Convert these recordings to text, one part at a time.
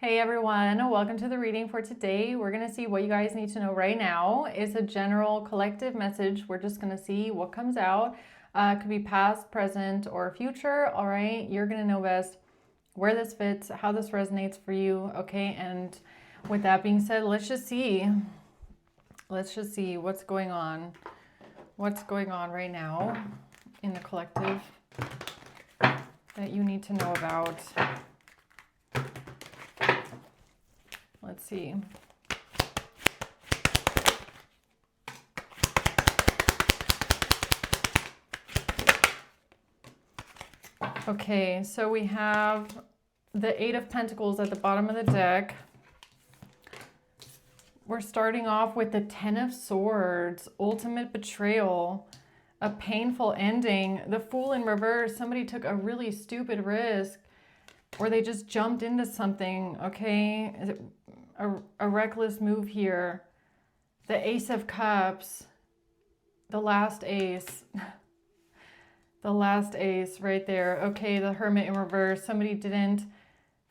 Hey everyone, welcome to the reading for today. We're going to see what you guys need to know right now. It's a general collective message. We're just going to see what comes out. It could be past, present, or future. All right, you're going to know best where this fits, how this resonates for you. Okay, and with that being said, let's just see. Let's just see what's going on. What's going on right now in the collective that you need to know about. Let's see. Okay, so we have the Eight of Pentacles at the bottom of the deck. We're starting off with the Ten of Swords, ultimate betrayal, a painful ending, the Fool in reverse. Somebody took a really stupid risk, or they just jumped into something, okay? Is it a reckless move here? The Ace of Cups, the last ace. The last ace right there. Okay, the Hermit in reverse. Somebody didn't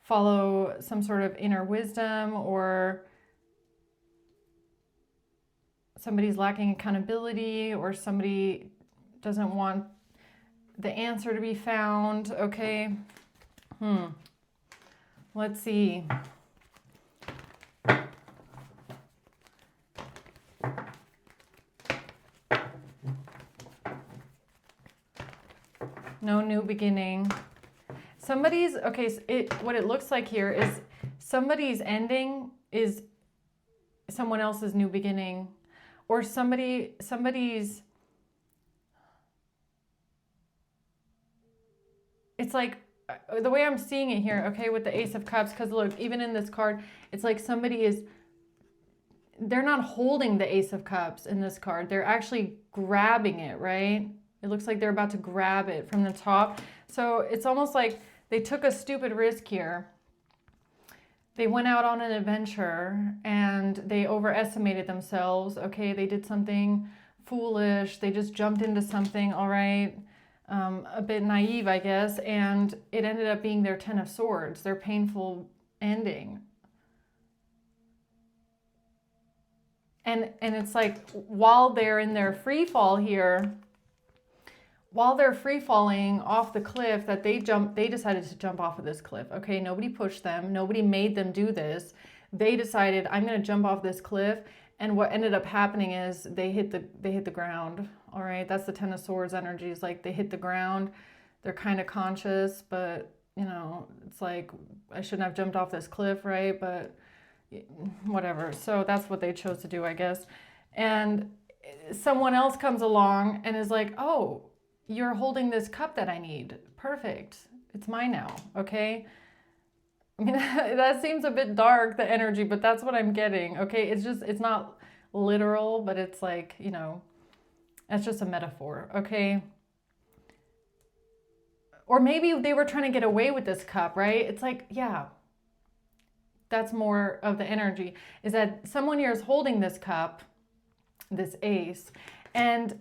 follow some sort of inner wisdom, or somebody's lacking accountability, or somebody doesn't want the answer to be found. Okay. Let's see. No new beginning. Somebody's, okay, so what it looks like here is somebody's ending is someone else's new beginning, or somebody's, it's like, the way I'm seeing it here, okay, with the Ace of Cups, because look, even in this card, it's like somebody is, they're not holding the Ace of Cups in this card. They're actually grabbing it, right? It looks like they're about to grab it from the top. So it's almost like they took a stupid risk here. They went out on an adventure and they overestimated themselves. Okay, they did something foolish. They just jumped into something, all right, a bit naive, I guess. And it ended up being their Ten of Swords, their painful ending. And it's like, while they're in their free fall here, while they're free falling off the cliff, that they decided to jump off of this cliff. Okay, nobody pushed them. Nobody made them do this. They decided, I'm going to jump off this cliff. And what ended up happening is they hit the ground. All right, that's the Ten of Swords energy. It's like they hit the ground. They're kind of conscious, but you know, it's like, I shouldn't have jumped off this cliff, right? But whatever. So that's what they chose to do, I guess. And someone else comes along and is like, oh, you're holding this cup that I need. Perfect. It's mine now. Okay. I mean, that seems a bit dark, the energy, but that's what I'm getting. Okay. It's not literal, but it's like, you know, that's just a metaphor. Okay. Or maybe they were trying to get away with this cup, right? It's like, yeah, that's more of the energy, is that someone here is holding this cup, this ace, and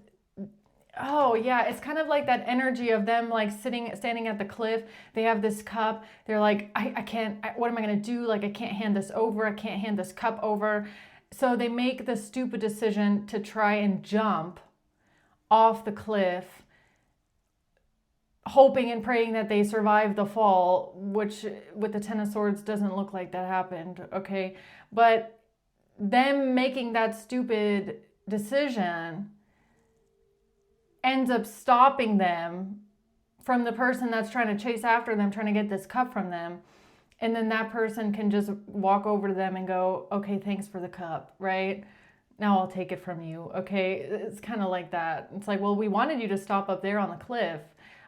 oh yeah, it's kind of like that energy of them like standing at the cliff. They have this cup. They're like, I can't, what am I going to do? Like, I can't hand this over. I can't hand this cup over. So they make the stupid decision to try and jump off the cliff, hoping and praying that they survive the fall, which with the Ten of Swords doesn't look like that happened. Okay. But them making that stupid decision ends up stopping them from the person that's trying to chase after them, trying to get this cup from them. And then that person can just walk over to them and go, okay, thanks for the cup, right? Now I'll take it from you. Okay. It's kind of like that. It's like, well, we wanted you to stop up there on the cliff,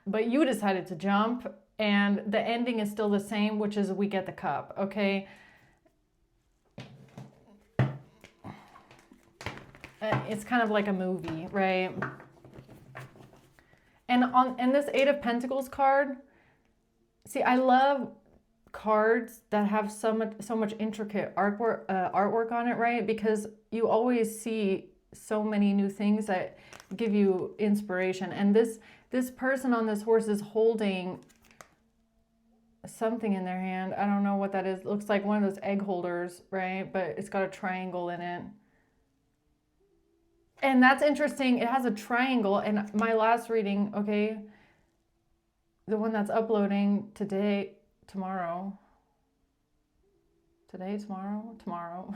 but you decided to jump, and the ending is still the same, which is we get the cup. Okay. It's kind of like a movie, right? And in this Eight of Pentacles card, see, I love cards that have so much intricate artwork on it, right? Because you always see so many new things that give you inspiration. And this person on this horse is holding something in their hand. I don't know what that is. It looks like one of those egg holders, right? But it's got a triangle in it. And that's interesting. It has a triangle. And my last reading, okay, the one that's uploading today, tomorrow. Today, tomorrow.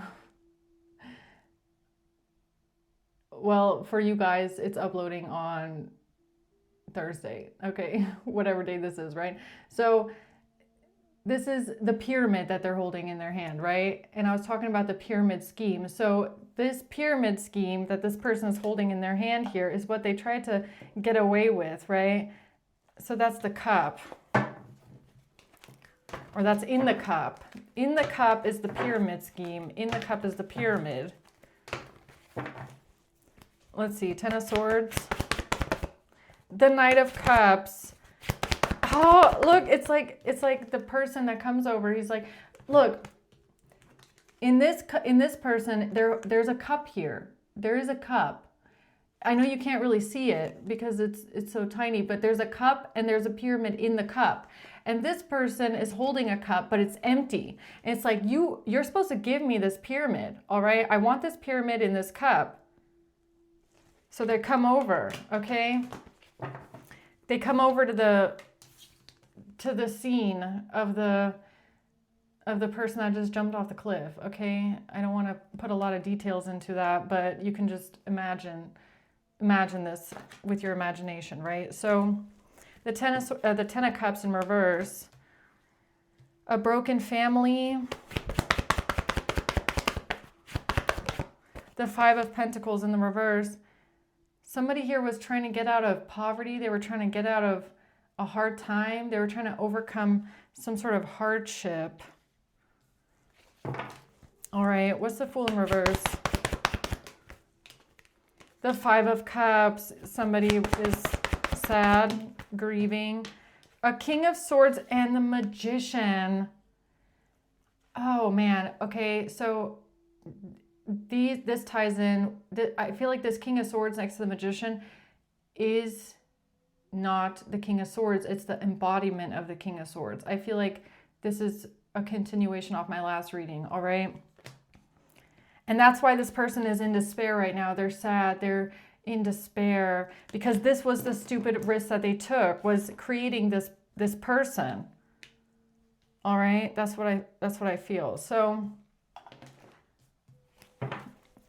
Well, for you guys, it's uploading on Thursday, okay? Whatever day this is, right? So this is the pyramid that they're holding in their hand, right? And I was talking about the pyramid scheme. So this pyramid scheme that this person is holding in their hand here is what they tried to get away with, right? So that's the cup. Or that's in the cup. In the cup is the pyramid scheme. In the cup is the pyramid. Let's see, Ten of Swords. The Knight of Cups. Oh, look, it's like the person that comes over. He's like, look, in this person, there's a cup here. There is a cup. I know you can't really see it because it's so tiny, but there's a cup and there's a pyramid in the cup. And this person is holding a cup, but it's empty. And it's like, you're supposed to give me this pyramid, all right? I want this pyramid in this cup. So they come over, okay? They come over to the scene of the person that just jumped off the cliff, okay? I don't want to put a lot of details into that, but you can just imagine this with your imagination, right? So the Ten of Cups in reverse, a broken family, the Five of Pentacles in the reverse. Somebody here was trying to get out of poverty. They were trying to get out of a hard time. They were trying to overcome some sort of hardship. All right, what's the Fool in reverse? The Five of Cups. Somebody is sad, grieving. A King of Swords and the Magician. Oh man, okay, so this ties in. I feel like this King of Swords next to the Magician is not the King of Swords. It's the embodiment of the King of Swords. I feel like this is a continuation off my last reading, all right? And that's why this person is in despair right now. They're sad. They're in despair because this was the stupid risk that they took, was creating this person. All right? That's what I feel. So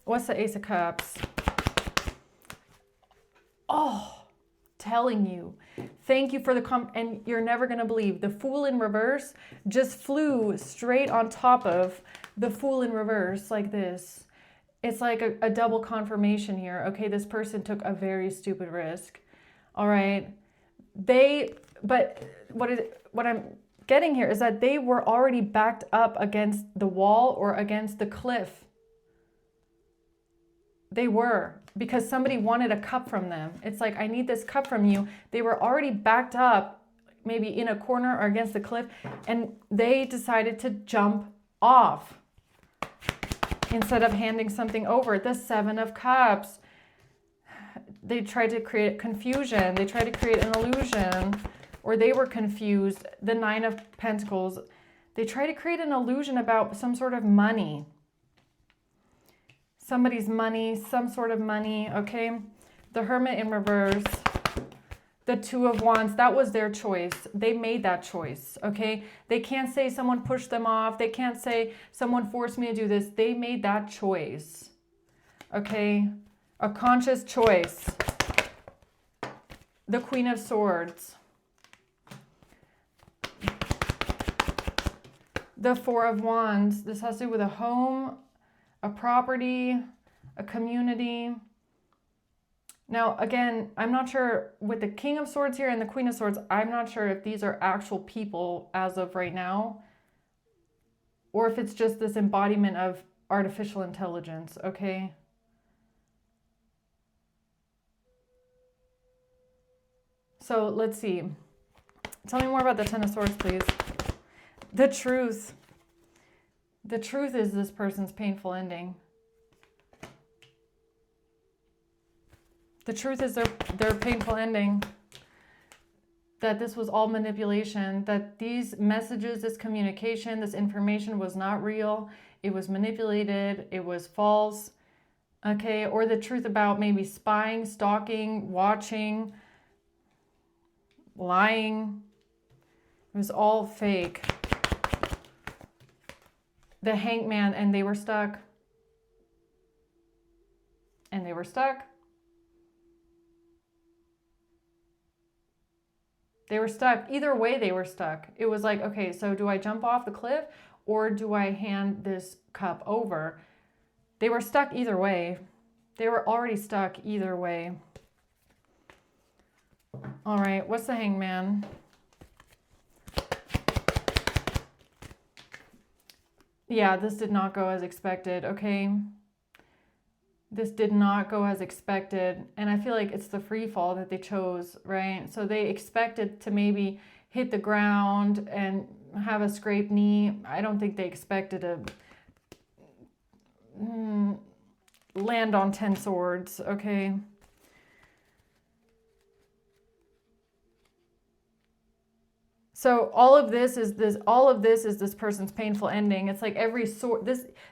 what's the Ace of Cups? Oh, telling you. Thank you for the and you're never going to believe. The Fool in reverse just flew straight on top of the Fool in reverse like this. It's like a double confirmation here. Okay, this person took a very stupid risk. All right. But what I'm getting here is that they were already backed up against the wall or against the cliff. They were, because somebody wanted a cup from them. It's like, I need this cup from you. They were already backed up, maybe in a corner or against the cliff, and they decided to jump off instead of handing something over. The Seven of Cups. They tried to create confusion. They tried to create an illusion, or they were confused. The Nine of Pentacles. They tried to create an illusion about some sort of money. Somebody's money, some sort of money, okay? The Hermit in reverse. The Two of Wands, that was their choice. They made that choice, okay? They can't say someone pushed them off. They can't say someone forced me to do this. They made that choice, okay? A conscious choice. The Queen of Swords. The Four of Wands. This has to do with a home, a property, a community. Now, again, I'm not sure with the King of Swords here and the Queen of Swords, I'm not sure if these are actual people as of right now, or if it's just this embodiment of artificial intelligence, okay? So let's see. Tell me more about the Ten of Swords, please. The truth. The truth is this person's painful ending. The truth is their painful ending. that this was all manipulation, that these messages, this communication, this information was not real. It was manipulated. It was false. Okay, or the truth about maybe spying, stalking, watching, lying. It was all fake. The hangman, and they were stuck. And they were stuck. They were stuck. Either way, they were stuck. It was like, okay, so do I jump off the cliff or do I hand this cup over? They were stuck either way. They were already stuck either way. All right, what's the hangman? Yeah, this did not go as expected, okay? This did not go as expected. And I feel like it's the free fall that they chose, right? So they expected to maybe hit the ground and have a scraped knee. I don't think they expected to land on 10 swords, okay? So all of this is this person's painful ending. It's like every sword,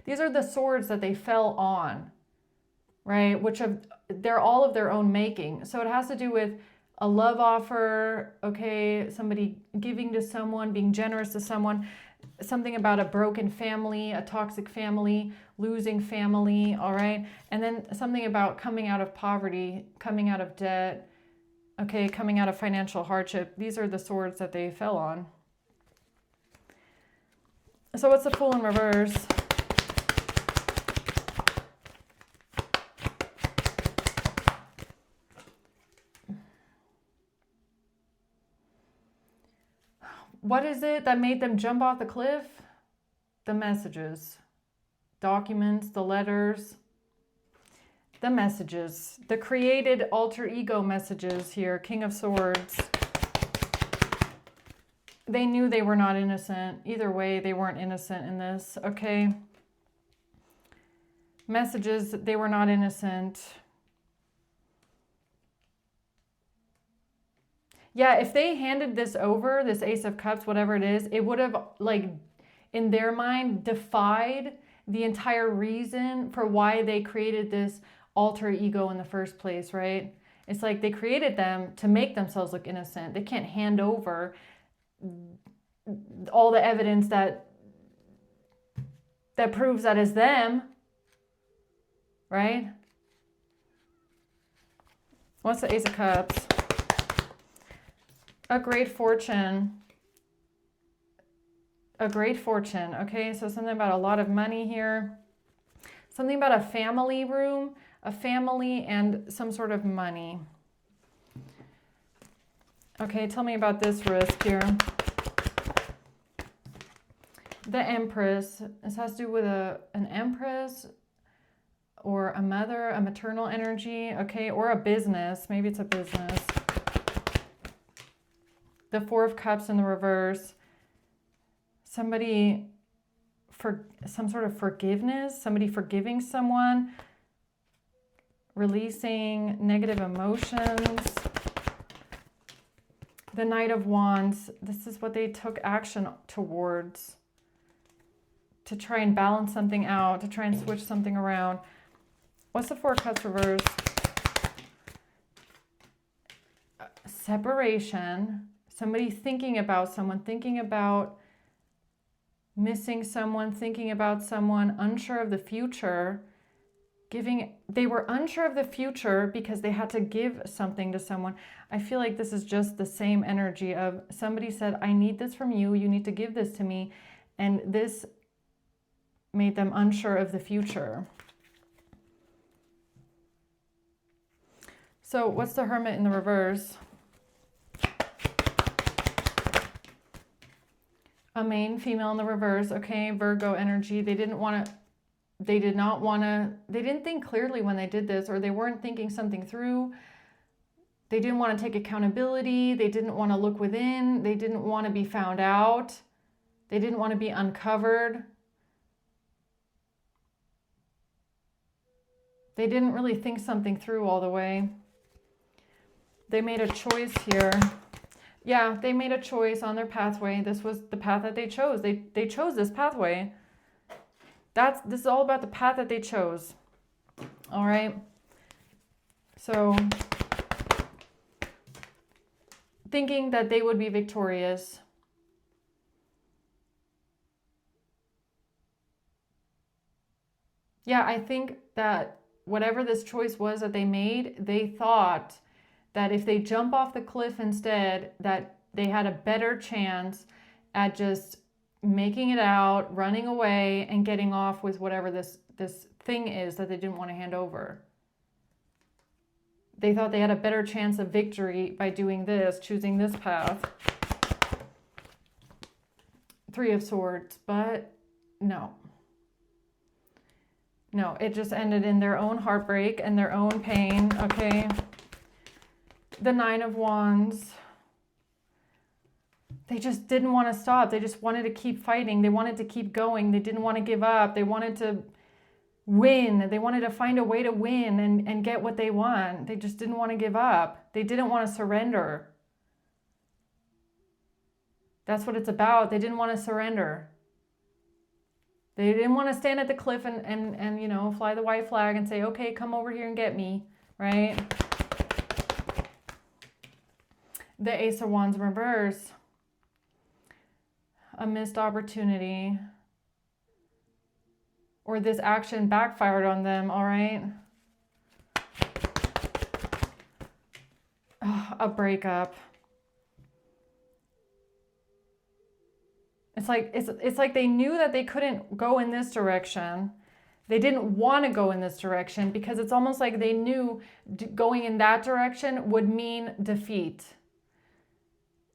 these are the swords that they fell on, right? They're all of their own making. So it has to do with a love offer, okay, somebody giving to someone, being generous to someone, something about a broken family, a toxic family, losing family, all right? And then something about coming out of poverty, coming out of debt, okay, coming out of financial hardship. These are the swords that they fell on. So what's the Fool in reverse? What is it that made them jump off the cliff? The messages, documents, the letters. The messages, the created alter ego messages here, King of Swords. They knew they were not innocent. Either way, they weren't innocent in this, okay? Messages, they were not innocent. Yeah, if they handed this over, this Ace of Cups, whatever it is, it would have, like, in their mind, defied the entire reason for why they created this alter ego in the first place, right? It's like they created them to make themselves look innocent. They can't hand over all the evidence that proves that it's them, right? What's the Ace of Cups? A great fortune. A great fortune, okay? So something about a lot of money here. Something about a family room, a family and some sort of money. Okay, tell me about this risk here. The Empress. This has to do with an Empress or a mother, a maternal energy, okay, or a business. Maybe it's a business. The Four of Cups in the reverse. Somebody for some sort of forgiveness, somebody forgiving someone, releasing negative emotions. The Knight of Wands, this is what they took action towards, to try and balance something out, to try and switch something around. What's the Four of Cups reverse? Separation, somebody thinking about someone, thinking about missing someone, thinking about someone, unsure of the future, they were unsure of the future because they had to give something to someone. I feel like this is just the same energy of somebody said, I need this from you, you need to give this to me, and this made them unsure of the future. So what's the Hermit in the reverse? A main female in the reverse, okay, Virgo energy. They didn't think clearly when they did this, or they weren't thinking something through. They didn't want to take accountability. They didn't want to look within. They didn't want to be found out. They didn't want to be uncovered. They didn't really think something through all the way. They made a choice here. Yeah, they made a choice on their pathway. This was the path that they chose. They chose this pathway. This is all about the path that they chose. All right. So thinking that they would be victorious. Yeah, I think that whatever this choice was that they made, they thought that if they jump off the cliff instead, that they had a better chance at just making it out, running away, and getting off with whatever this thing is that they didn't want to hand over. They thought they had a better chance of victory by doing this, choosing this path. Three of Swords, but no. No, it just ended in their own heartbreak and their own pain, okay? The Nine of Wands. They just didn't want to stop. They just wanted to keep fighting. They wanted to keep going. They didn't want to give up. They wanted to win. They wanted to find a way to win and get what they want. They just didn't want to give up. They didn't want to surrender. That's what it's about. They didn't want to surrender. They didn't want to stand at the cliff and you know, fly the white flag and say, okay, come over here and get me, right? The Ace of Wands in reverse. A missed opportunity. Or this action backfired on them, all right? Oh, a breakup. It's like they knew that they couldn't go in this direction. They didn't want to go in this direction because it's almost like they knew going in that direction would mean defeat.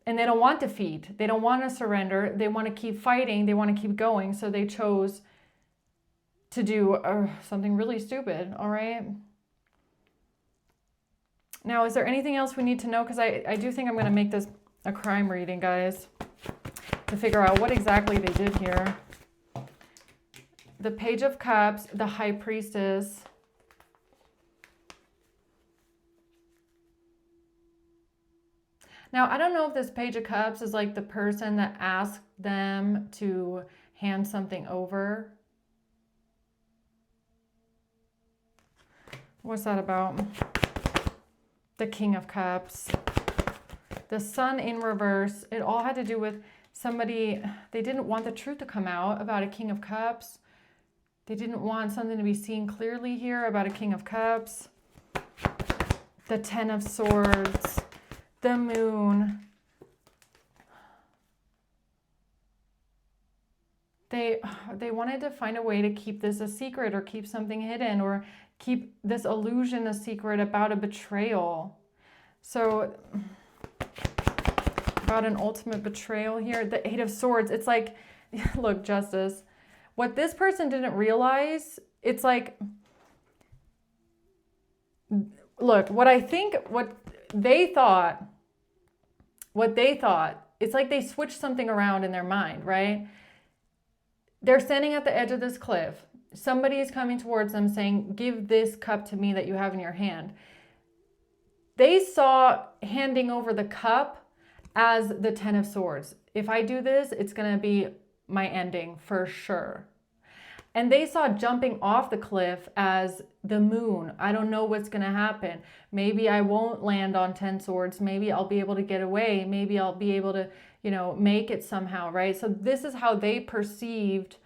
And they don't want defeat. They don't want to surrender. They want to keep fighting. They want to keep going. So they chose to do something really stupid, all right? Now, is there anything else we need to know? Because I do think I'm going to make this a crime reading, guys, to figure out what exactly they did here. The Page of Cups, the High Priestess. Now, I don't know if this Page of Cups is like the person that asked them to hand something over. What's that about? The King of Cups. The Sun in reverse. It all had to do with somebody, they didn't want the truth to come out about a King of Cups. They didn't want something to be seen clearly here about a King of Cups. The Ten of Swords. The Moon. They wanted to find a way to keep this a secret or keep something hidden or keep this illusion a secret about a betrayal. So about an ultimate betrayal here. The Eight of Swords. It's like, look, Justice. What this person didn't realize, it's like, look, what they thought, it's like they switched something around in their mind, right? They're standing at the edge of this cliff. Somebody is coming towards them saying, give this cup to me that you have in your hand. They saw handing over the cup as the Ten of Swords. If I do this, it's going to be my ending for sure. And they saw jumping off the cliff as the Moon. I don't know what's going to happen. Maybe I won't land on 10 swords. Maybe I'll be able to get away. Maybe I'll be able to, you know, make it somehow, right? So this is how they perceived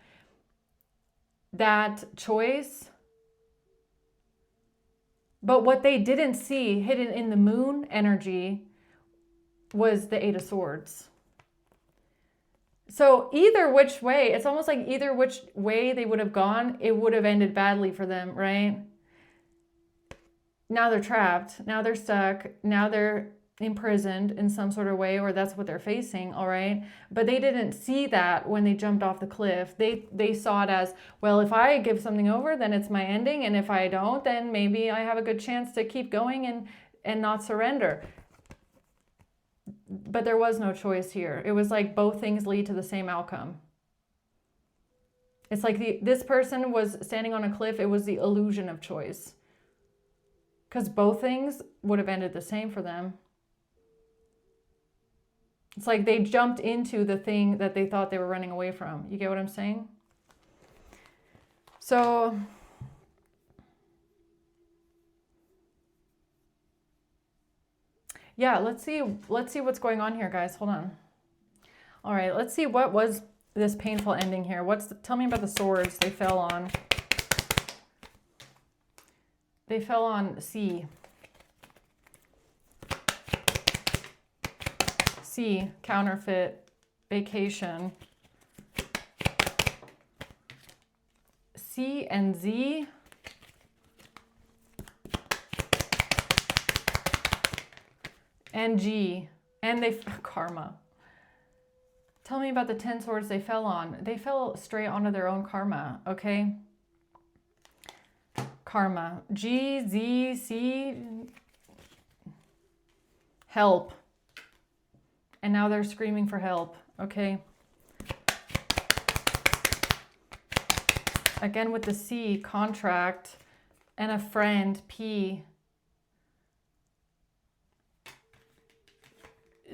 that choice. But what they didn't see hidden in the Moon energy was the Eight of Swords. So either which way, it's almost like either which way they would have gone, it would have ended badly for them, right? Now they're trapped. Now they're stuck. Now they're imprisoned in some sort of way, or that's what they're facing, all right? But they didn't see that when they jumped off the cliff. They saw it as, well, if I give something over, then it's my ending. And if I don't, then maybe I have a good chance to keep going and not surrender. But there was no choice here. It was like both things lead to the same outcome. It's like this person was standing on a cliff. It was the illusion of choice. Because both things would have ended the same for them. It's like they jumped into the thing that they thought they were running away from. You get what I'm saying? So yeah, let's see what's going on here, guys. Hold on. All right, let's see what was this painful ending here. Tell me about the swords they fell on. They fell on C. C, counterfeit, vacation. C and Z. And G. And karma. Tell me about the 10 swords they fell on. They fell straight onto their own karma, okay? Karma. G, Z, C. Help. And now they're screaming for help, okay? Again with the C, contract. And a friend, P.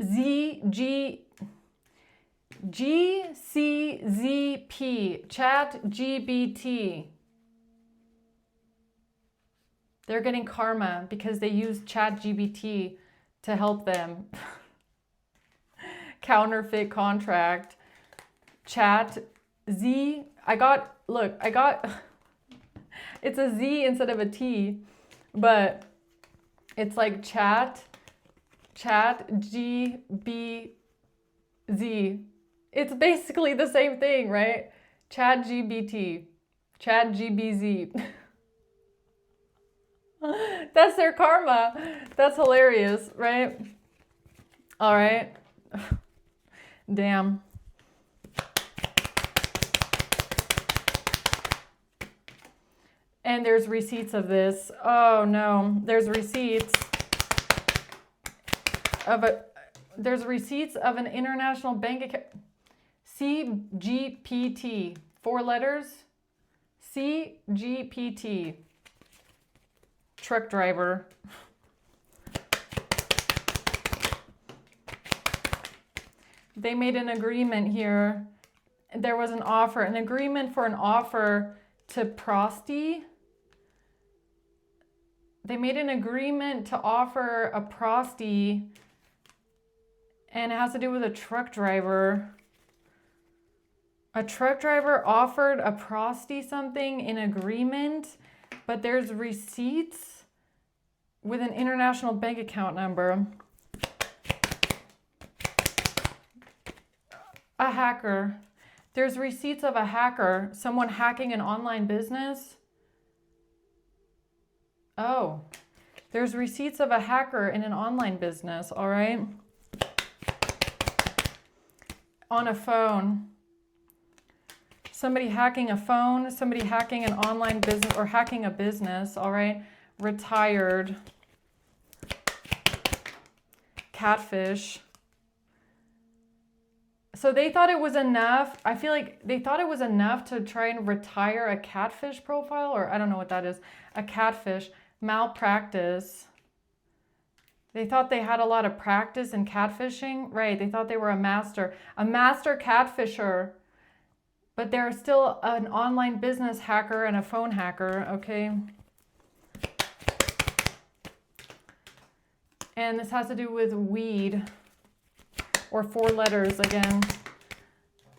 Z, G, G, C, Z, P, chat, GBT. They're getting karma because they used chat GBT to help them. Counterfeit contract, chat, Z. Look, it's a Z instead of a T, but it's like chat, GBZ. It's basically the same thing, right? Chat GBT, chat GBZ. That's their karma. That's hilarious, right? All right. Damn. And there's receipts of this. Oh no, there's receipts of an international bank account. CGPT, 4 letters. CGPT. Truck driver. They made an agreement here. There was an agreement for an offer to Prosty. They made an agreement to offer a Prosty, and it has to do with a truck driver. A truck driver offered a Prosty something in agreement, but there's receipts with an international bank account number. A hacker. There's receipts of a hacker, someone hacking an online business. Oh, there's receipts of a hacker in an online business, all right? On a phone. Somebody hacking a phone, somebody hacking an online business or hacking a business, all right? Retired. Catfish. So they thought it was enough. I feel like they thought it was enough to try and retire a catfish profile, or I don't know what that is. A catfish. Malpractice. They thought they had a lot of practice in catfishing. Right, they thought they were a master catfisher. But they're still an online business hacker and a phone hacker, okay? And this has to do with weed, or 4 letters again.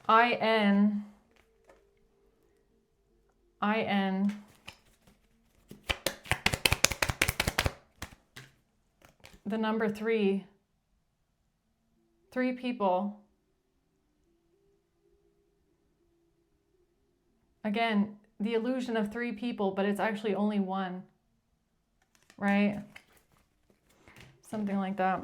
IN. The number 3. 3 people. Again, the illusion of 3 people, but it's actually only 1, right? Something like that.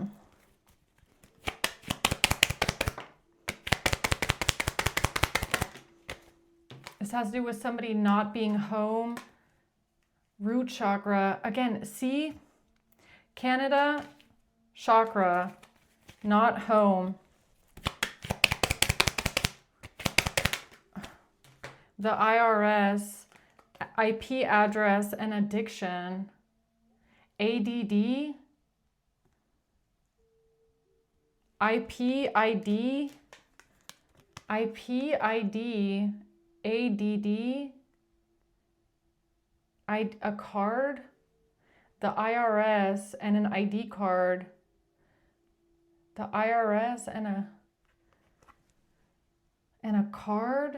This has to do with somebody not being home. Root chakra. Again, see? Canada, chakra, not home. The IRS, IP address, and addiction. ADD. IP ID, ADD, a card, the IRS and an ID card, the IRS and a card,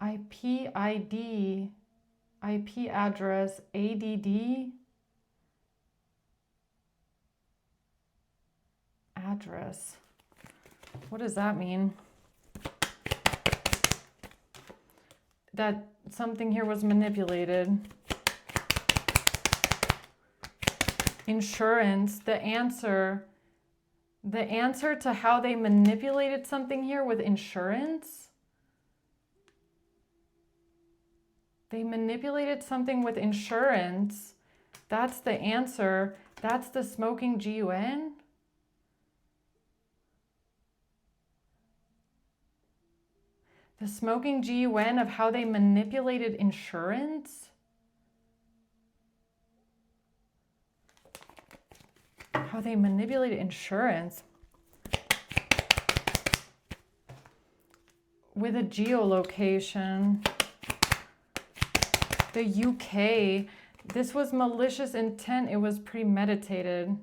IP ID, IP address, ADD, address. What does that mean? That something here was manipulated. Insurance, the answer to how they manipulated something here with insurance. They manipulated something with insurance. That's the answer. That's the smoking GUN. The smoking GUN of how they manipulated insurance. How they manipulated insurance with a geolocation. The UK, this was malicious intent. It was premeditated.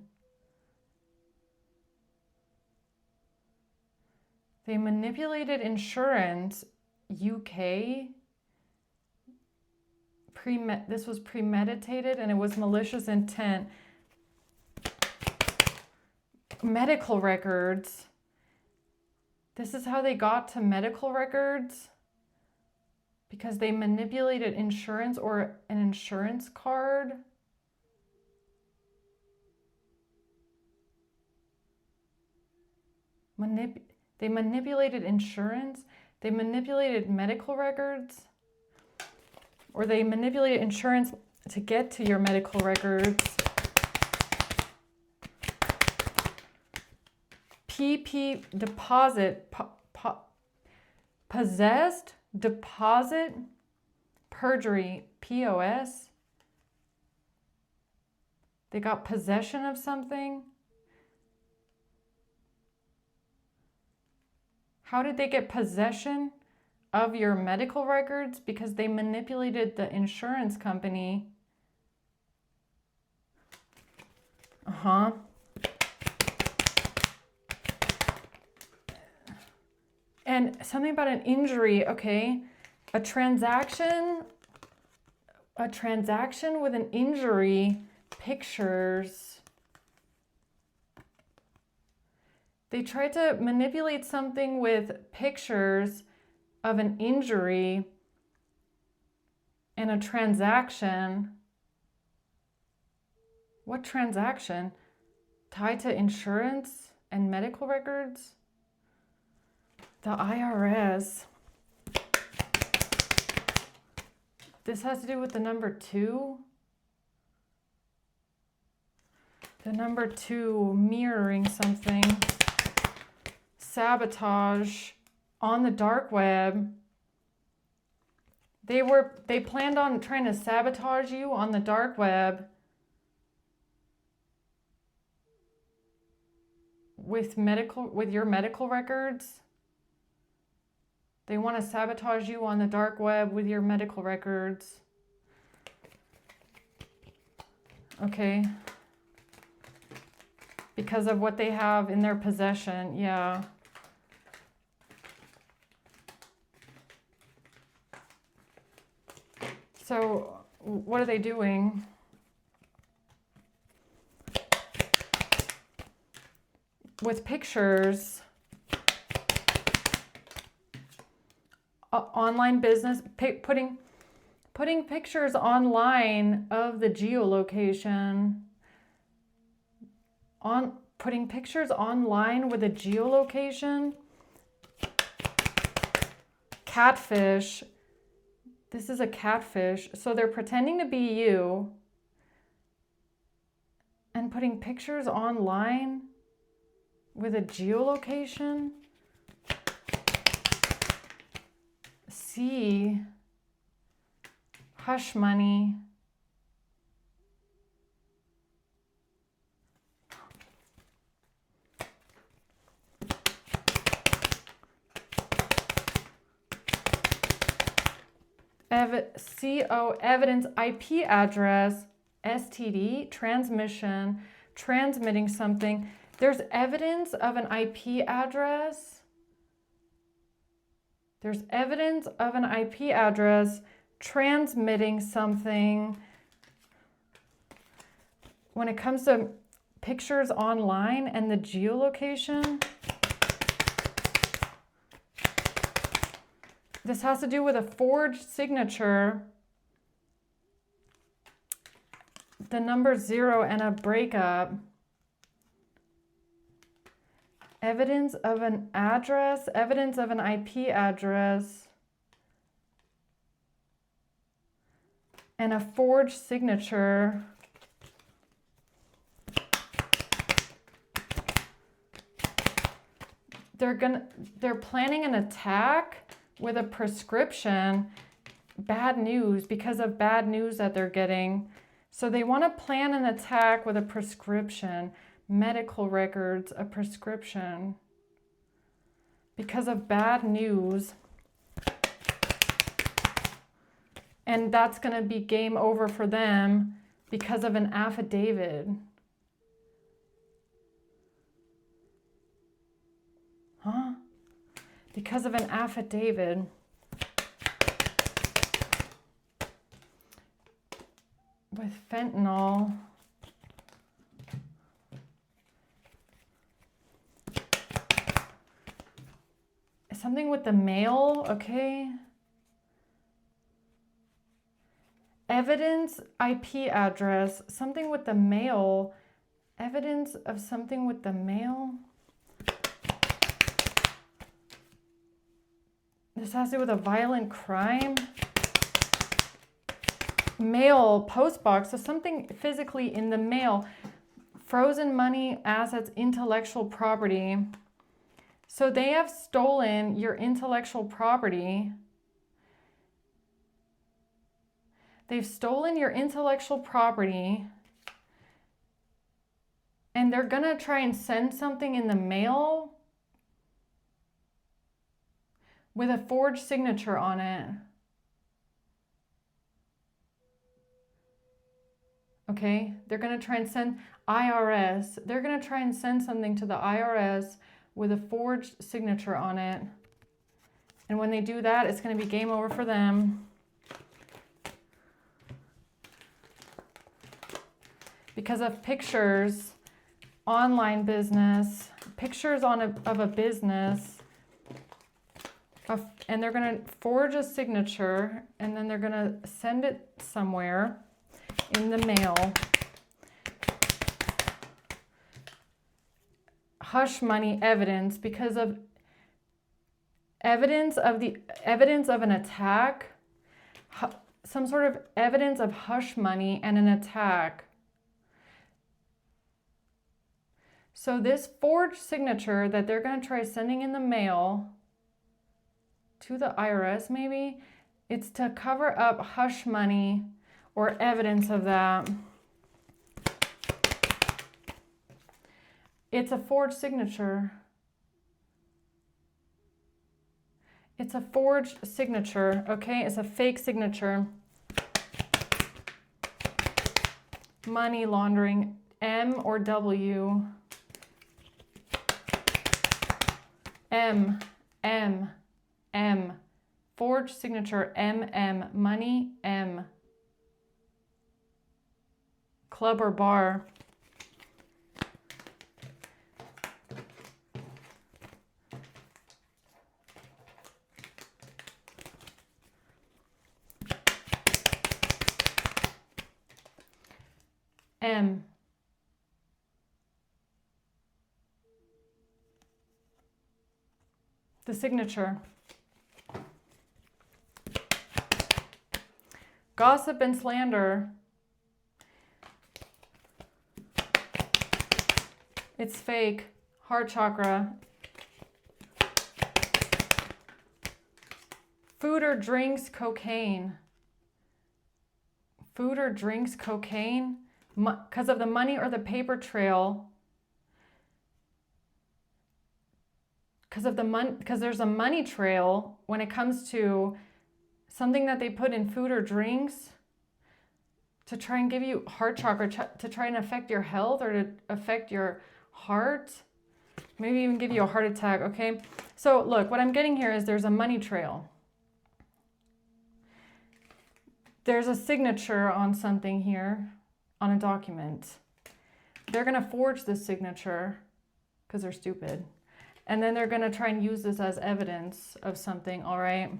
They manipulated insurance, UK. This was premeditated and it was malicious intent. Medical records. This is how they got to medical records. Because they manipulated insurance or an insurance card. They manipulated insurance. They manipulated medical records. Or they manipulated insurance to get to your medical records. PP deposit. Possessed. Deposit, perjury, POS. They got possession of something. How did they get possession of your medical records? Because they manipulated the insurance company. And something about an injury, okay? A transaction with an injury, pictures. They tried to manipulate something with pictures of an injury and a transaction. What transaction? Tied to insurance and medical records? The IRS. This has to do with the number 2. The number 2, mirroring something. Sabotage on the dark web. They planned on trying to sabotage you on the dark web with your medical records. They want to sabotage you on the dark web with your medical records. Okay. Because of what they have in their possession, yeah. So, what are they doing? With pictures. Online business, putting pictures online of the geolocation, putting pictures online with a geolocation. Catfish. This is a catfish. So they're pretending to be you and putting pictures online with a geolocation. C, hush money. evidence, IP address, STD, transmission, transmitting something. There's evidence of an IP address. There's evidence of an IP address transmitting something. When it comes to pictures online and the geolocation, this has to do with a forged signature, the number 0, and a breakup. Evidence of an address, evidence of an IP address, and a forged signature. They're planning an attack with a prescription. Bad news, because of bad news that they're getting. So they want to plan an attack with a prescription, medical records, a prescription, because of bad news. And that's going to be game over for them because of an affidavit. Huh? Because of an affidavit. With fentanyl. Something with the mail, okay. Evidence, IP address, something with the mail. Evidence of something with the mail. This has to do with a violent crime. Mail, postbox, so something physically in the mail. Frozen money, assets, intellectual property. So they have stolen your intellectual property. They've stolen your intellectual property. And they're going to try and send something in the mail with a forged signature on it. Okay, they're going to try and send IRS. They're going to try and send something to the IRS with a forged signature on it. And when they do that, it's going to be game over for them. Because of pictures, online business, pictures of a business, and they're going to forge a signature, and then they're going to send it somewhere in the mail. Hush money evidence, because of evidence of an attack, some sort of evidence of hush money and an attack. So this forged signature that they're going to try sending in the mail to the IRS, maybe, it's to cover up hush money or evidence of that. It's a forged signature. It's a forged signature, okay? It's a fake signature. Money laundering, M or W. M. Forged signature, M. Money, M. Club or bar. M. The signature. Gossip and slander. It's fake. Heart chakra. Food or drinks, cocaine. Food or drinks, cocaine. Because of the money or the paper trail. Because there's a money trail when it comes to something that they put in food or drinks to try and give you heart chakra, to try and affect your health or to affect your heart, maybe even give you a heart attack, okay? So look, what I'm getting here is there's a money trail. There's a signature on something here, on a document. They're going to forge this signature because they're stupid. And then they're going to try and use this as evidence of something, all right?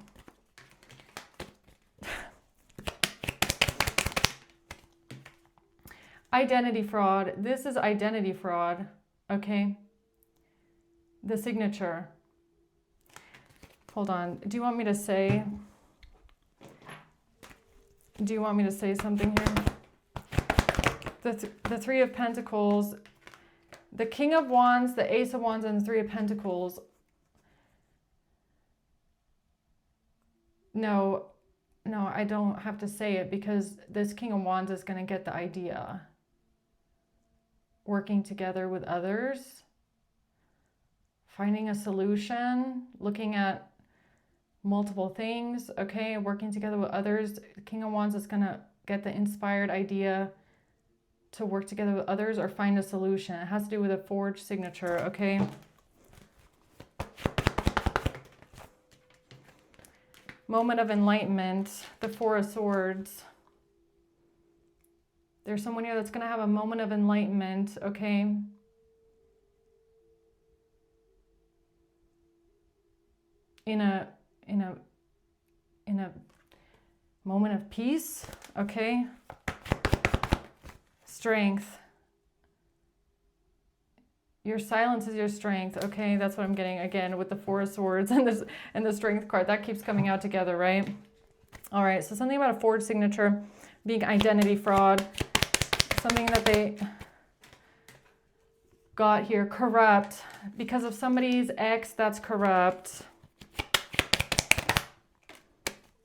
Identity fraud. This is identity fraud, okay? The signature. Hold on. Do you want me to say something here? The Three of Pentacles, the King of Wands, the Ace of Wands, and the Three of Pentacles. No, I don't have to say it because this King of Wands is going to get the idea. Working together with others, finding a solution, looking at multiple things, okay, working together with others. The King of Wands is going to get the inspired idea to work together with others or find a solution. It has to do with a forged signature, okay? Moment of enlightenment, the Four of Swords. There's someone here that's going to have a moment of enlightenment, okay? In a moment of peace, okay? Strength. Your silence is your strength, okay? That's what I'm getting again with the Four of Swords and the Strength card. That keeps coming out together, right? All right, so something about a forged signature being identity fraud. Something that they got here, corrupt, because of somebody's ex that's corrupt.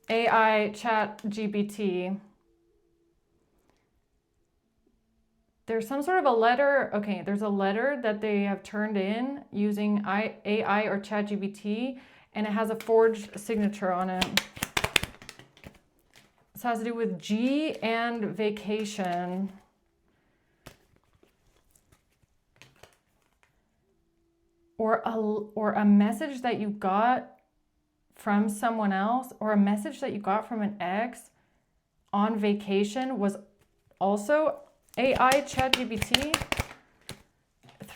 AI, chat, GPT. There's some sort of a letter, okay, there's a letter that they have turned in using AI or chat GPT, and it has a forged signature on it. This has to do with G and vacation. Or a message that you got from someone else, or a message that you got from an ex on vacation was also AI, ChatGPT. It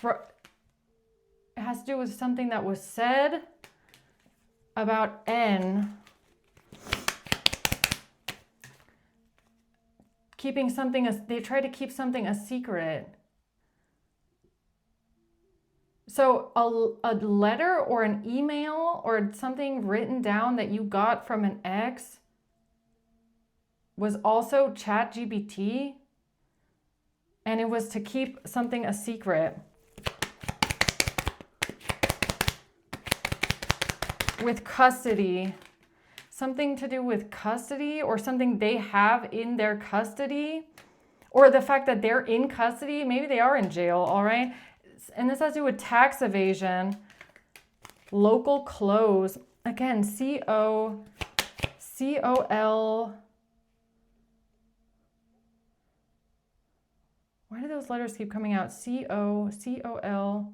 has to do with something that was said about N. Keeping something, they try to keep something a secret. So a letter or an email or something written down that you got from an ex was also ChatGPT, and it was to keep something a secret. With custody, something to do with custody or something they have in their custody, or the fact that they're in custody, maybe they are in jail, all right? And this has to do with tax evasion, local close. Again, C-O-L. Why do those letters keep coming out? C-O-L.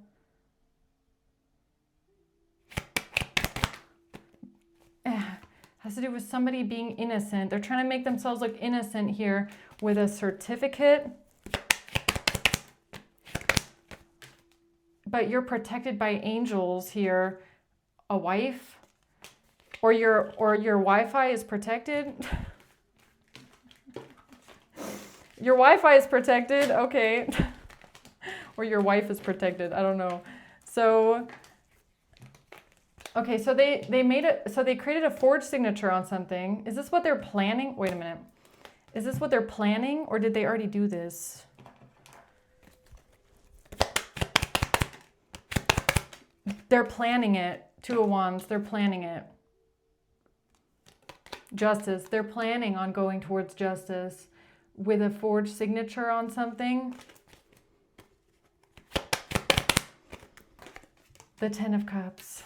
Has to do with somebody being innocent. They're trying to make themselves look innocent here with a certificate. But you're protected by angels here. A wife, or your Wi-Fi is protected. Your Wi-Fi is protected, okay. Or your wife is protected, I don't know. So, okay, so they created a forged signature on something. Is this what they're planning? Wait a minute. Is this what they're planning, or did they already do this? They're planning it. Two of Wands, they're planning it. Justice, they're planning on going towards justice with a forged signature on something. The Ten of Cups.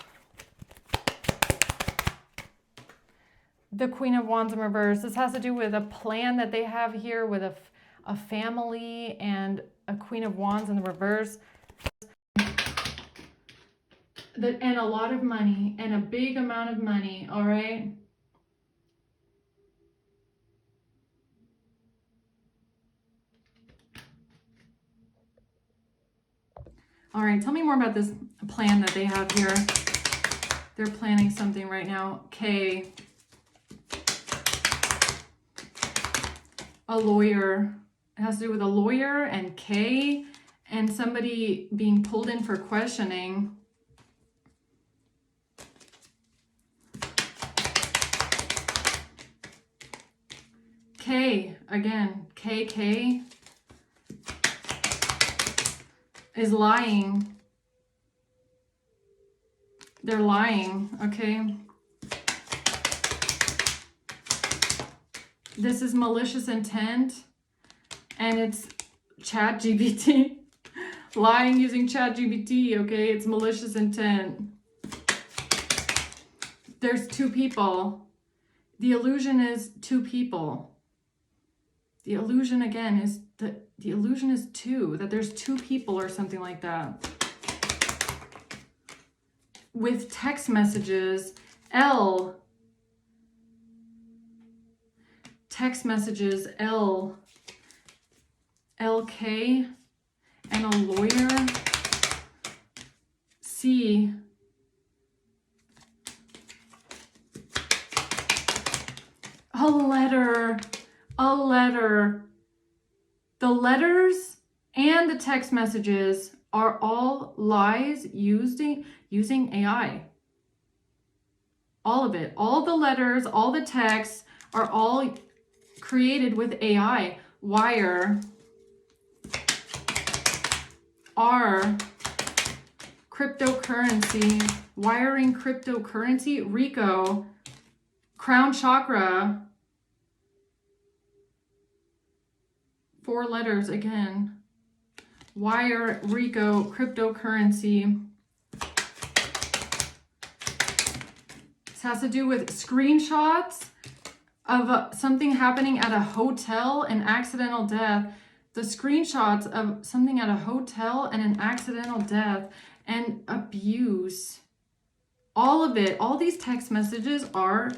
the Queen of Wands in reverse. This has to do with a plan that they have here with a family and a Queen of Wands in the reverse. And a lot of money and a big amount of money, all right? All right, tell me more about this plan that they have here. They're planning something right now. K. A lawyer. It has to do with a lawyer and K and somebody being pulled in for questioning. K, again, KK is lying. They're lying, okay? This is malicious intent, and it's ChatGPT. Lying using ChatGPT, okay? It's malicious intent. There's two people. The illusion is two people. The illusion, again, is the illusion is two, that there's two people or something like that. With text messages, L. Text messages, L. LK. And a lawyer. C. A letter. A letter. The letters and the text messages are all lies using AI. All of it. All the letters, all the texts are all created with AI. Wire. R. Cryptocurrency. Wiring cryptocurrency. Rico. Crown chakra. 4 letters again. Wire, Rico, cryptocurrency. This has to do with screenshots of something happening at a hotel, an accidental death. The screenshots of something at a hotel and an accidental death and abuse. All of it, all these text messages are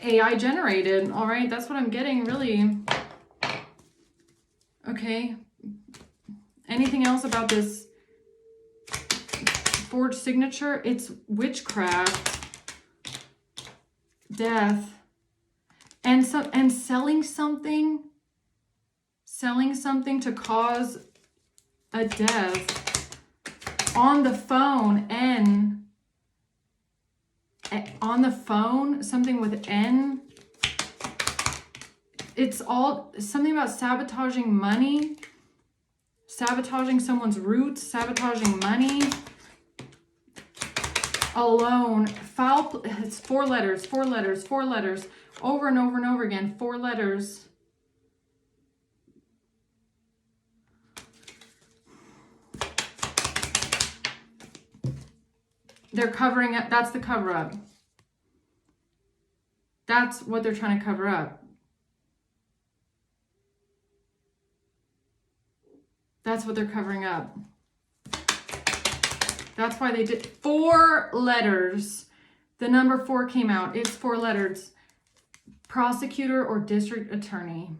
AI generated. All right, that's what I'm getting, really. Okay. Anything else about this forged signature? It's witchcraft, death, and selling something to cause a death. On the phone, N. On the phone, something with N. It's all something about sabotaging money, sabotaging someone's roots, sabotaging money. Alone, foul, it's 4 letters, 4 letters, 4 letters, over and over and over again, 4 letters. They're covering up, that's the cover up. That's what they're trying to cover up. That's what they're covering up. That's why they did 4 letters. The number 4 came out. It's 4 letters. Prosecutor or district attorney.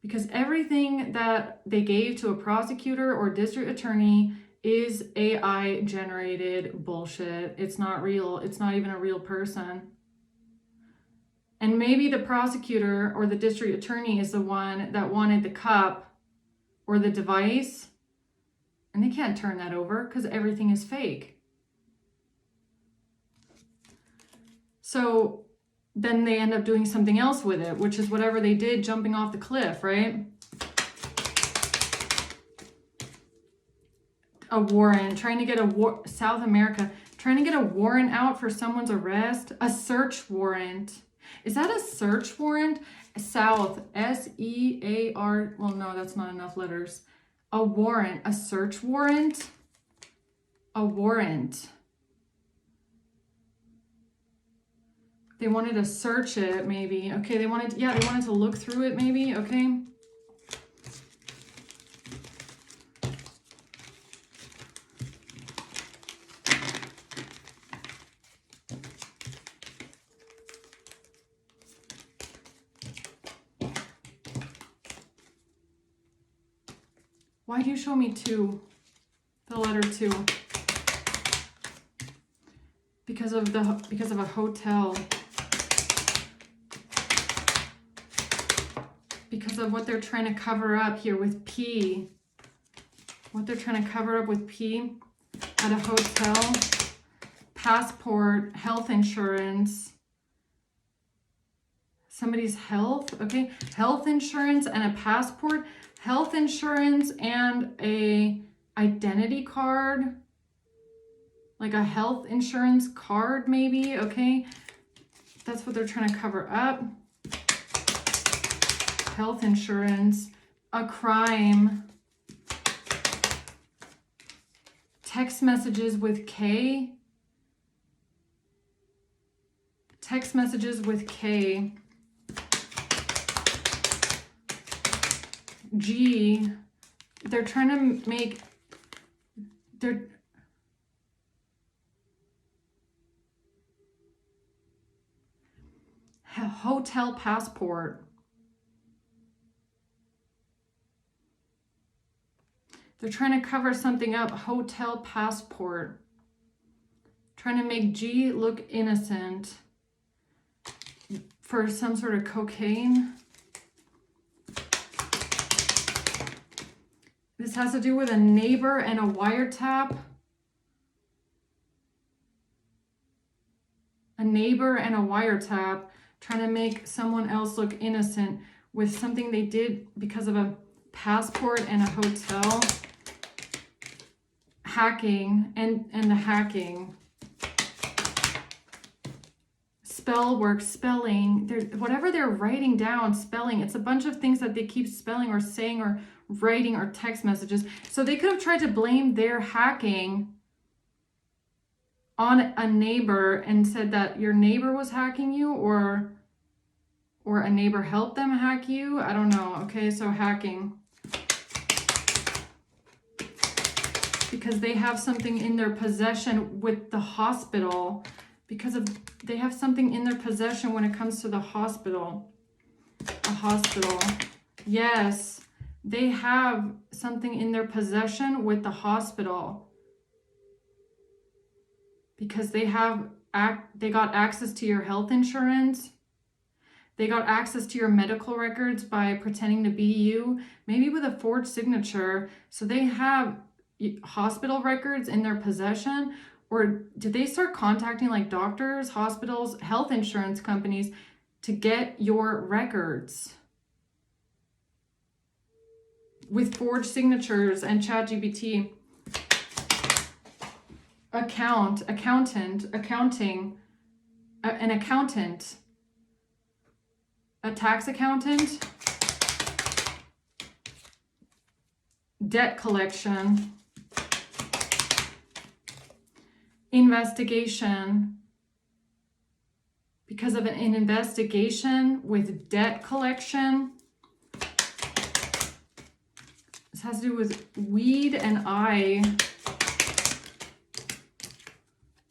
Because everything that they gave to a prosecutor or district attorney is AI generated bullshit. It's not real. It's not even a real person. And maybe the prosecutor or the district attorney is the one that wanted the cup or the device. And they can't turn that over because everything is fake. So then they end up doing something else with it, which is whatever they did jumping off the cliff, right? A warrant, trying to get a South America, trying to get a warrant out for someone's arrest. A search warrant. Is that a search warrant? South, S-E-A-R, well, no, that's not enough letters. A warrant, a search warrant, a warrant. They wanted to search it, maybe. Okay, they wanted to look through it, maybe. Okay. Why do you show me 2? The letter 2. Because of a hotel. Because of what they're trying to cover up here with P. What they're trying to cover up with P at a hotel. Passport, health insurance. Somebody's health, okay? Health insurance and a passport. Health insurance and a identity card. Like a health insurance card, maybe, okay? That's what they're trying to cover up. Health insurance, a crime, text messages with K, text messages with K, G, they're trying to make, they're, hotel passport. They're trying to cover something up. Hotel passport. Trying to make G look innocent for some sort of cocaine. This has to do with a neighbor and a wiretap. A neighbor and a wiretap trying to make someone else look innocent with something they did because of a passport and a hotel. Hacking and the hacking. Spell work, spelling, whatever they're writing down, spelling. It's a bunch of things that they keep spelling or saying or writing or text messages. So they could have tried to blame their hacking on a neighbor and said that your neighbor was hacking you, or a neighbor helped them hack you. I don't know. Okay, so hacking. Because they have something in their possession with the hospital. They have something in their possession when it comes to the hospital. A hospital. Yes, they have something in their possession with the hospital. Because they got access to your health insurance. They got access to your medical records by pretending to be you, maybe with a forged signature. So they have hospital records in their possession. Or did they start contacting like doctors, hospitals, health insurance companies to get your records with forged signatures and ChatGPT? Accounting, an accountant, a tax accountant, debt collection, investigation, because of an investigation with debt collection. This has to do with weed and eye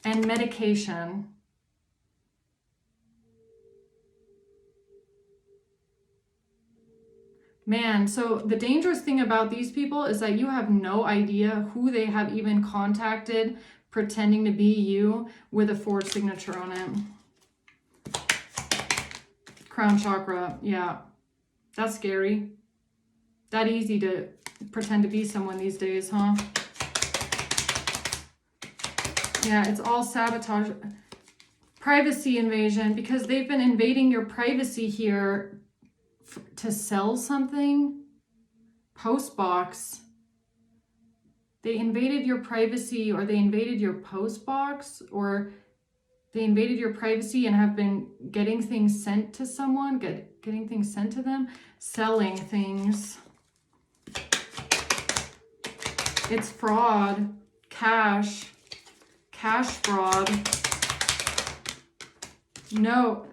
and medication. Man, so the dangerous thing about these people is that you have no idea who they have even contacted pretending to be you with a forged signature on it. Crown chakra, yeah. That's scary. That easy to pretend to be someone these days, huh? Yeah, it's all sabotage. Privacy invasion, because they've been invading your privacy here to sell something. Post box. They invaded your privacy, or they invaded your post box, or they invaded your privacy and have been getting things sent to someone, getting things sent to them, selling things. It's fraud, cash fraud. No,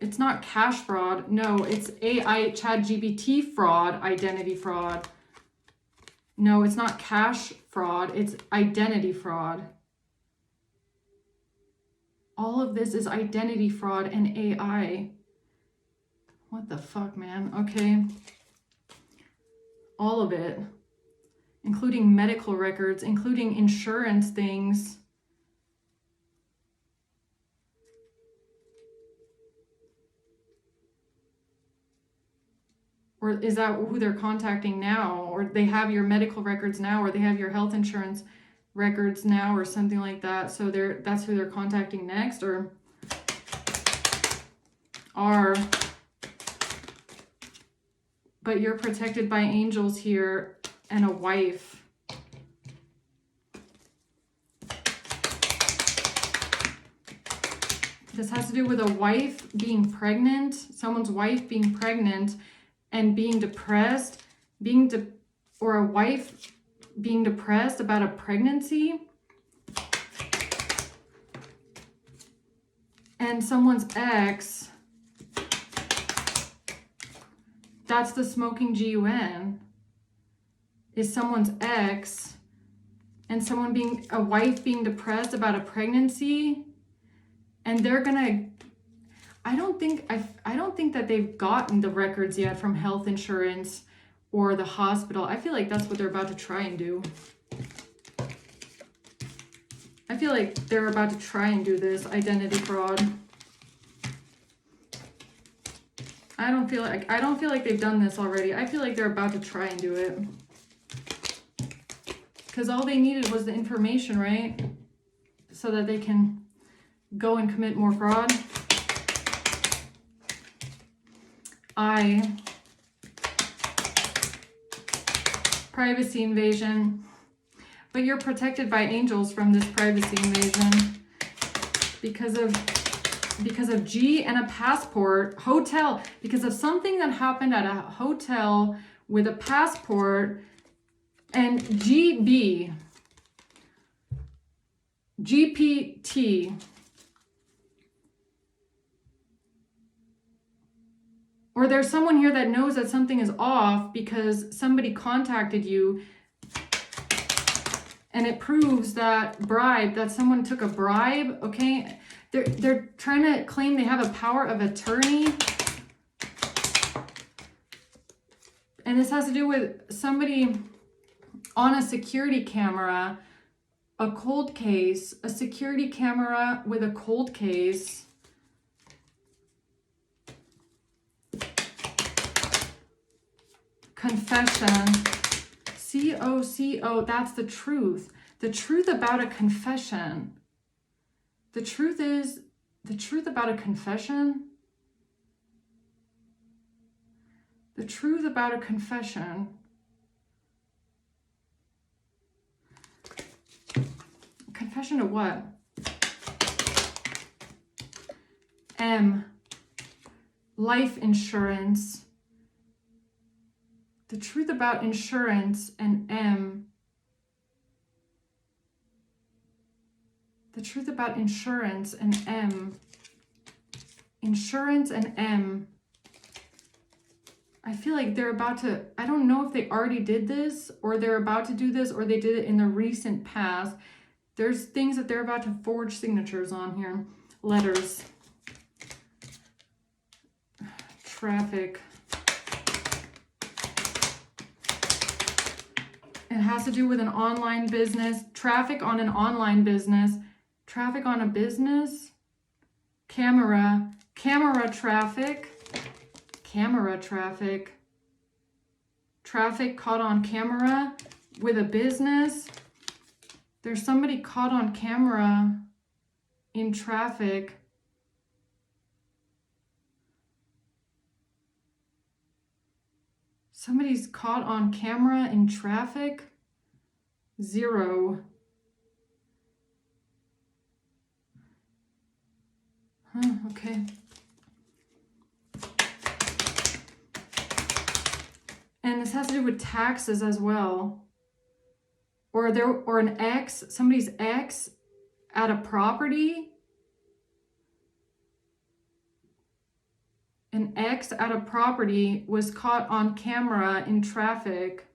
it's not cash fraud. No, it's AI ChatGPT fraud, identity fraud. No, it's not cash fraud. It's identity fraud. All of this is identity fraud and AI. What the fuck, man? Okay. All of it, including medical records, including insurance things. Or is that who they're contacting now? Or they have your medical records now, or they have your health insurance records now, or something like that. So that's who they're contacting next, or but you're protected by angels here and a wife. This has to do with a wife being pregnant, someone's wife being pregnant and being depressed, or a wife being depressed about a pregnancy. And someone's ex, that's the smoking GUN, is someone's ex, and a wife being depressed about a pregnancy, and they're gonna, I don't think that they've gotten the records yet from health insurance or the hospital. I feel like that's what they're about to try and do. I feel like they're about to try and do this identity fraud. I don't feel like they've done this already. I feel like they're about to try and do it. Because all they needed was the information, right? So that they can go and commit more fraud. Privacy invasion. But you're protected by angels from this privacy invasion because of G and a passport. Hotel, because of something that happened at a hotel with a passport, and GB, GPT. Or there's someone here that knows that something is off because somebody contacted you and it proves that someone took a bribe, okay? They're trying to claim they have a power of attorney. And this has to do with somebody on a security camera, a cold case, a security camera with a cold case. Confession. C-O-C-O, that's the truth. The truth about a confession. The truth about a confession. The truth about a confession. Confession of what? M. Life insurance. The truth about insurance and M. The truth about insurance and M. Insurance and M. I feel like they're about to, I don't know if they already did this or they're about to do this or they did it in the recent past. There's things that they're about to forge signatures on here. Letters. Traffic. It has to do with an online business. Traffic on an online business. Traffic on a business. Camera. Camera traffic. Camera traffic. Traffic caught on camera with a business. There's somebody caught on camera in traffic. Somebody's caught on camera in traffic. 0. Okay. And this has to do with taxes as well. Or an ex, somebody's ex at a property. An ex at a property was caught on camera in traffic.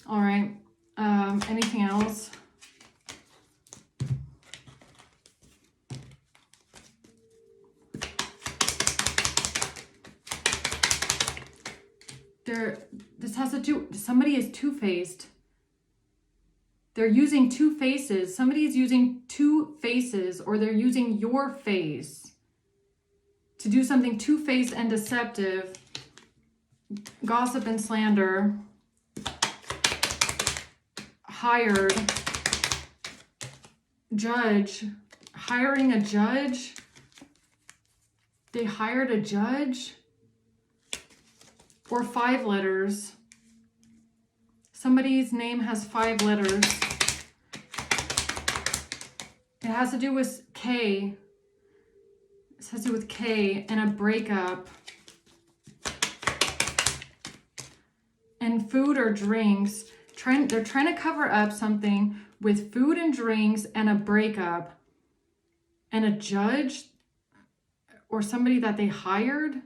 All right. Anything else? This has to do, somebody is two-faced. They're using two faces. Somebody is using two faces, or they're using your face to do something two-faced and deceptive. Gossip and slander. Hired. Judge. Hiring a judge. They hired a judge. Or 5 letters. Somebody's name has 5 letters. It has to do with K. It has to do with K and a breakup. And food or drinks. They're trying to cover up something with food and drinks and a breakup. And a judge or somebody that they hired.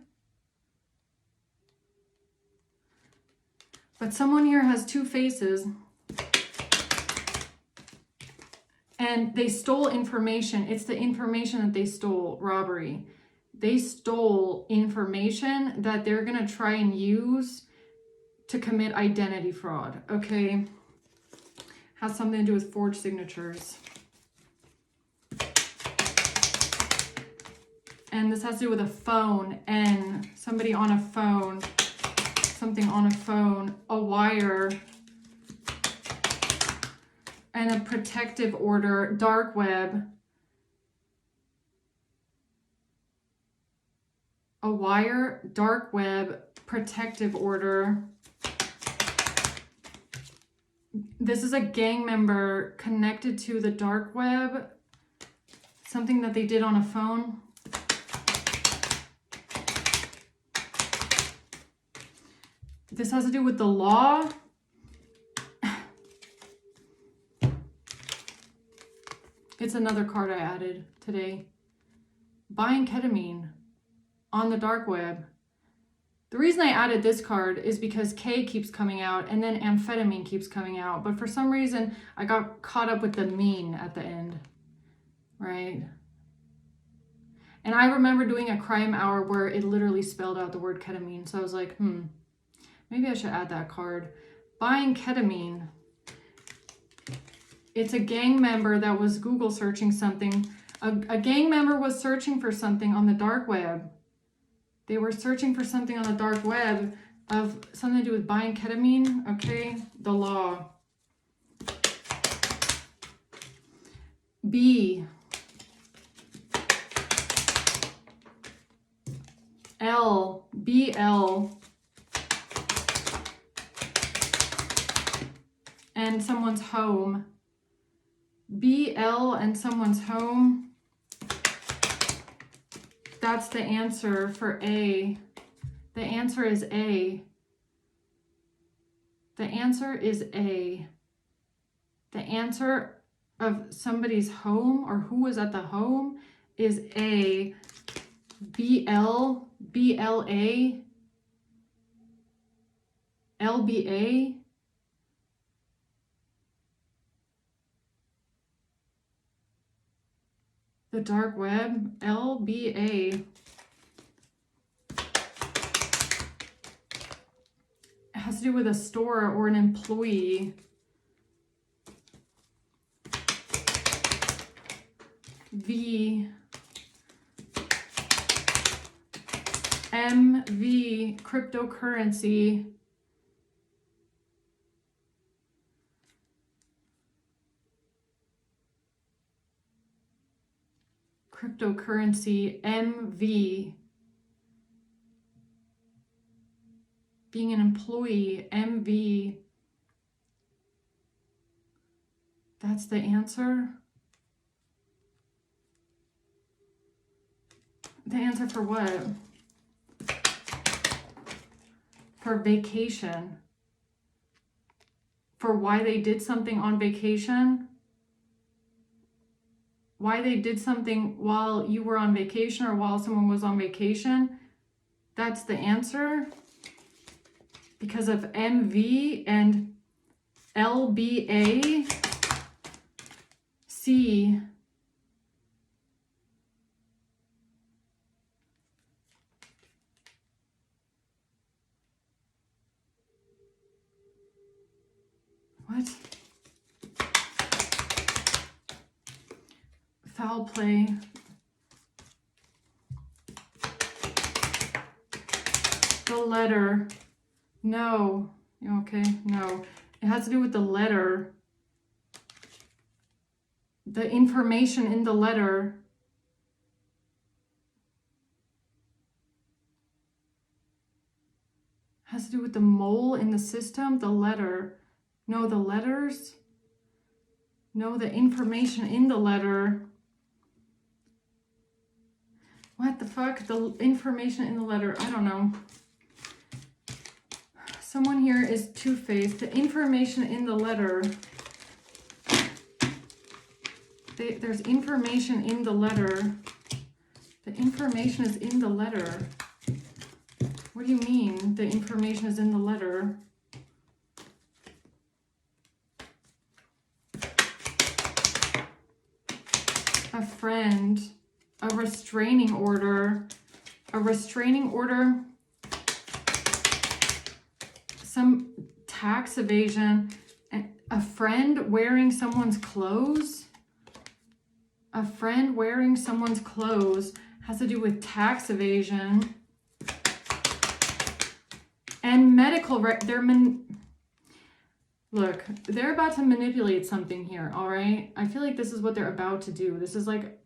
But someone here has two faces. And they stole information. It's the information that they stole, robbery. They stole information that they're going to try and use to commit identity fraud. Okay. Has something to do with forged signatures. And this has to do with a phone and somebody on a phone. Something on a phone, a wire, and a protective order, dark web, a wire, dark web, protective order. This is a gang member connected to the dark web, something that they did on a phone. This has to do with the law. It's another card I added today. Buying ketamine on the dark web. The reason I added this card is because K keeps coming out and then amphetamine keeps coming out. But for some reason, I got caught up with the mean at the end. Right? And I remember doing a crime hour where it literally spelled out the word ketamine. So I was like, maybe I should add that card. Buying ketamine. It's a gang member that was Google searching something. A gang member was searching for something on the dark web. They were searching for something on the dark web of something to do with buying ketamine. Okay, the law. B. L. BL. And someone's home. BL and someone's home. That's the answer for A. The answer is A. The answer is A. The answer of somebody's home or who was at the home is A. BL, BLA, LBA. The dark web, LBA. It has to do with a store or an employee. V. MV, cryptocurrency. Cryptocurrency, MV. Being an employee, MV. That's the answer. The answer for what? For vacation. For why they did something on vacation. Why they did something while you were on vacation or while someone was on vacation. That's the answer. Because of MV and LBA, C. What? Foul play. The letter. No. Okay, no. It has to do with the letter. The information in the letter. Has to do with the mole in the system. The letter. No, the letters. No, the information in the letter. What the fuck? The information in the letter. I don't know. Someone here is two-faced. The information in the letter. There's information in the letter. The information is in the letter. What do you mean the information is in the letter? A friend. A restraining order. A restraining order. Some tax evasion. A friend wearing someone's clothes. A friend wearing someone's clothes has to do with tax evasion. And medical, look, they're about to manipulate something here, all right? I feel like this is what they're about to do. This is like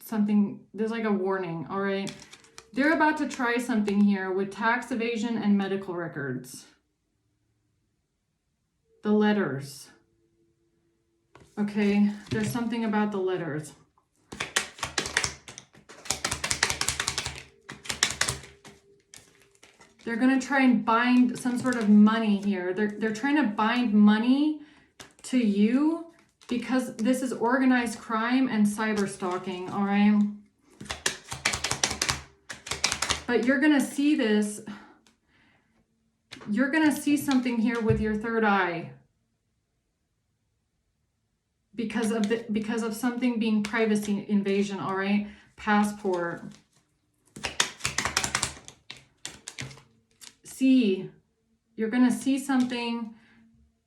something, there's like a warning, all right? They're about to try something here with tax evasion and medical records. The letters. Okay, there's something about the letters. They're going to try and bind some sort of money here. They're trying to bind money to you because this is organized crime and cyber stalking, all right? But you're going to see this. You're going to see something here with your third eye. Because of something being privacy invasion, all right? Passport. See, you're going to see something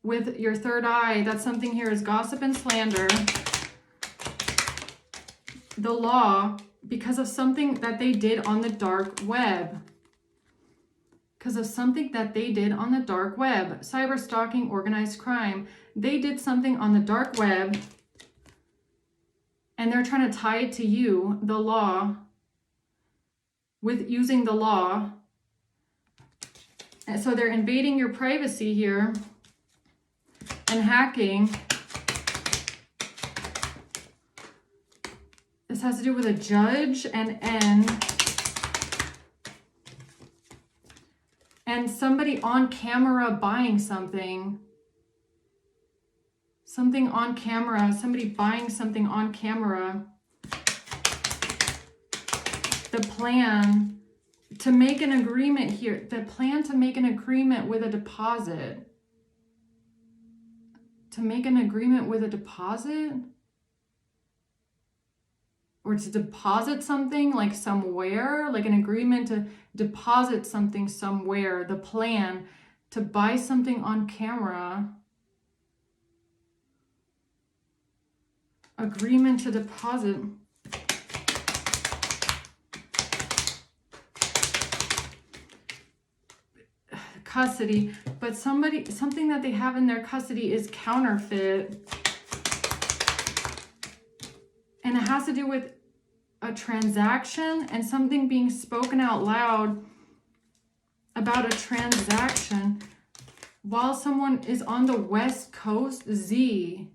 with your third eye. That something here is gossip and slander. The law, because of something that they did on the dark web. Because of something that they did on the dark web. Cyber stalking, organized crime. They did something on the dark web. And they're trying to tie it to you, the law, with using the law. And so they're invading your privacy here and hacking. This has to do with a judge and N. And somebody on camera buying something. Something on camera. Somebody buying something on camera. The plan to make an agreement here. The plan to make an agreement with a deposit. To make an agreement with a deposit? Or to deposit something like somewhere, like an agreement to deposit something somewhere. The plan to buy something on camera. Agreement to deposit. Custody, but something that they have in their custody is counterfeit. And it has to do with a transaction and something being spoken out loud about a transaction while someone is on the West Coast. Z.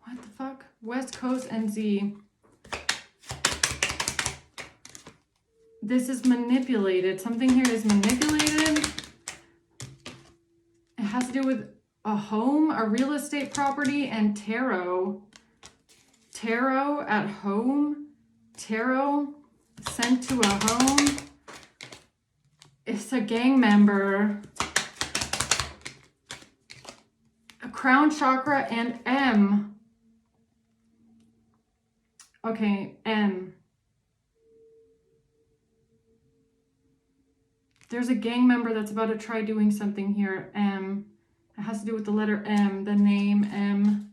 What the fuck? West Coast and Z. This is manipulated. Something here is manipulated. It has to do with a home, a real estate property, and tarot. Tarot at home. Tarot sent to a home. It's a gang member. A crown chakra and M. Okay, M. There's a gang member that's about to try doing something here. M. It has to do with the letter M, the name M.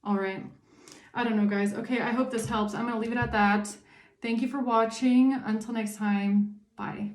All right. I don't know, guys. Okay, I hope this helps. I'm going to leave it at that. Thank you for watching. Until next time, bye.